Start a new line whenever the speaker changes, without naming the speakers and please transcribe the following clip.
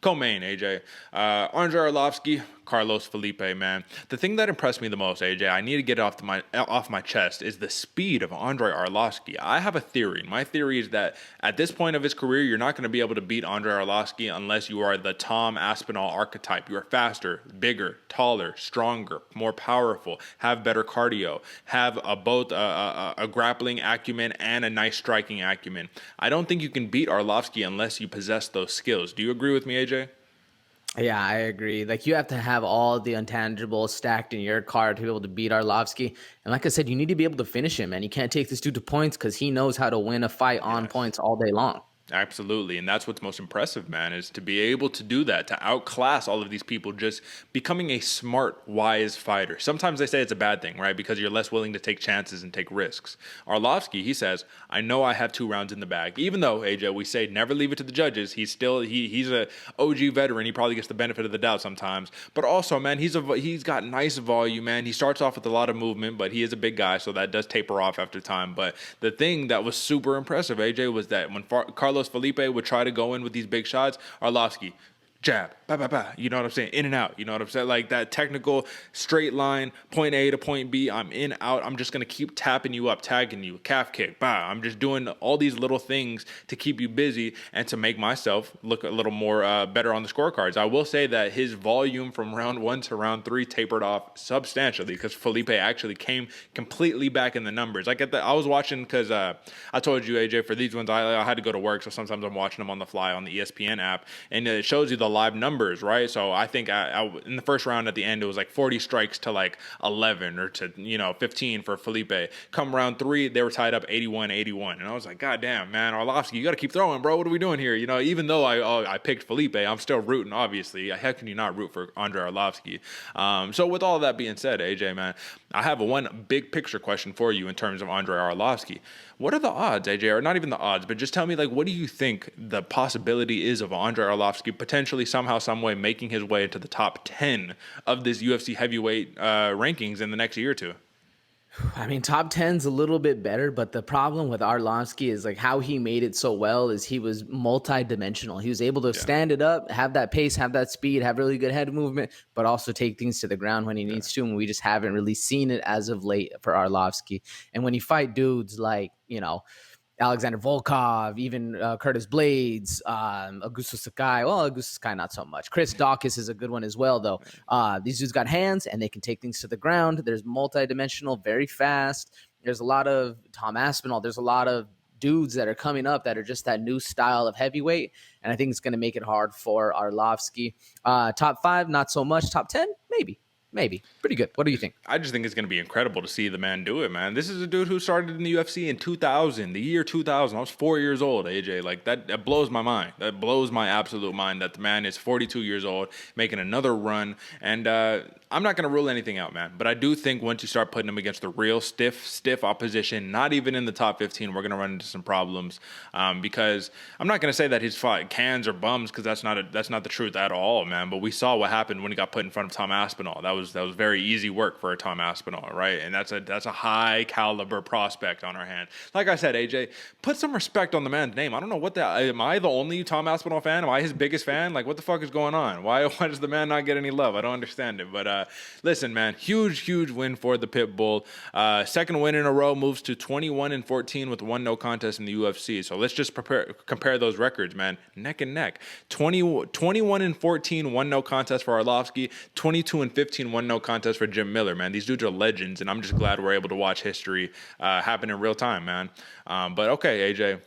Co-main, AJ. Andrei Arlovsky, Carlos Felipe, man. The thing that impressed me the most, AJ, I need to get it off my chest, is the speed of Andrei Arlovsky. I have a theory. My theory is that at this point of his career, you're not going to be able to beat Andrei Arlovsky unless you are the Tom Aspinall archetype. You are faster, bigger, taller, stronger, more powerful, have better cardio, have both a grappling acumen and a nice striking acumen. I don't think you can beat Arlovsky unless you possess those skills. Do you agree with me, AJ?
Yeah, I agree. Like, you have to have all the intangibles stacked in your card to be able to beat Arlovsky. And like I said, you need to be able to finish him, man. You can't take this dude to points because he knows how to win a fight on points all day long.
Absolutely. And that's what's most impressive, man, is to be able to do that, to outclass all of these people, just becoming a smart, wise fighter. Sometimes they say it's a bad thing, right? Because you're less willing to take chances and take risks. Arlovsky, he says, I know I have 2 rounds in the bag. Even though, AJ, we say never leave it to the judges, he's a OG veteran. He probably gets the benefit of the doubt sometimes. But also, man, he's got nice volume, man. He starts off with a lot of movement, but he is a big guy, so that does taper off after time. But the thing that was super impressive, AJ, was that when Carlos Felipe would try to go in with these big shots, Arlovsky, jab, ba, ba, ba, you know what I'm saying? In and out, you know what I'm saying? Like that technical straight line, point A to point B, I'm in, out. I'm just going to keep tapping you up, tagging you, calf kick, bah. I'm just doing all these little things to keep you busy and to make myself look a little more better on the scorecards. I will say that his volume from round 1 to round 3 tapered off substantially because Felipe actually came completely back in the numbers. I was watching because I told you, AJ, for these ones, I had to go to work, so sometimes I'm watching them on the fly on the ESPN app, and it shows you the live numbers, right? So I think in the first round at the end, it was like 40 strikes to like 11 or to 15 for Felipe. Come round 3, they were tied up 81-81, and I was like, God damn, man, Arlovsky, you got to keep throwing, bro. What are we doing here? Even though I picked Felipe, I'm still rooting. Obviously, how can you not root for Andrei Arlovsky? So with all that being said, AJ, man, I have one big picture question for you in terms of Andrei Arlovsky. What are the odds, AJ, or not even the odds, but just tell me, like, what do you think the possibility is of Andrei Arlovsky potentially somehow, some way making his way into the top 10 of this UFC heavyweight rankings in the next year or two?
I mean, top 10's a little bit better, but the problem with Arlovsky is like how he made it so well is he was multi-dimensional. He was able to stand it up, have that pace, have that speed, have really good head movement, but also take things to the ground when he needs to. And we just haven't really seen it as of late for Arlovsky. And when you fight dudes like, Alexander Volkov, even Curtis Blades, Augusto Sakai. Well, Augusto Sakai, not so much. Chris Dawkins is a good one as well, though. These dudes got hands, and they can take things to the ground. There's multidimensional, very fast. There's a lot of Tom Aspinall. There's a lot of dudes that are coming up that are just that new style of heavyweight, and I think it's going to make it hard for Arlovsky. Top 5, not so much. Top 10, maybe. Pretty good. What do you think?
I just think it's going to be incredible to see the man do it, man. This is a dude who started in the UFC in 2000, the year 2000. I was 4 years old, AJ. Like, that blows my mind. That blows my absolute mind that the man is 42 years old, making another run. And I'm not going to rule anything out, man. But I do think once you start putting him against the real stiff opposition, not even in the top 15, we're going to run into some problems. Because I'm not going to say that he's fought cans or bums, because that's not the truth at all, man. But we saw what happened when he got put in front of Tom Aspinall. That was very easy work for a Tom Aspinall, right? And that's a high caliber prospect on our hand. Like I said, AJ, put some respect on the man's name. I don't know am I the only Tom Aspinall fan? Am I his biggest fan? Like, what the fuck is going on? Why does the man not get any love? I don't understand it. But listen, man, huge win for the Pit Bull. Second win in a row, moves to 21-14 with 1 no contest in the UFC. So let's just compare those records, man, neck and neck. 21-14, 1 no contest for Arlovsky. 22-15, 1 no contest for Jim Miller, man. These dudes are legends, and I'm just glad we're able to watch history happen in real time, man. But okay, AJ,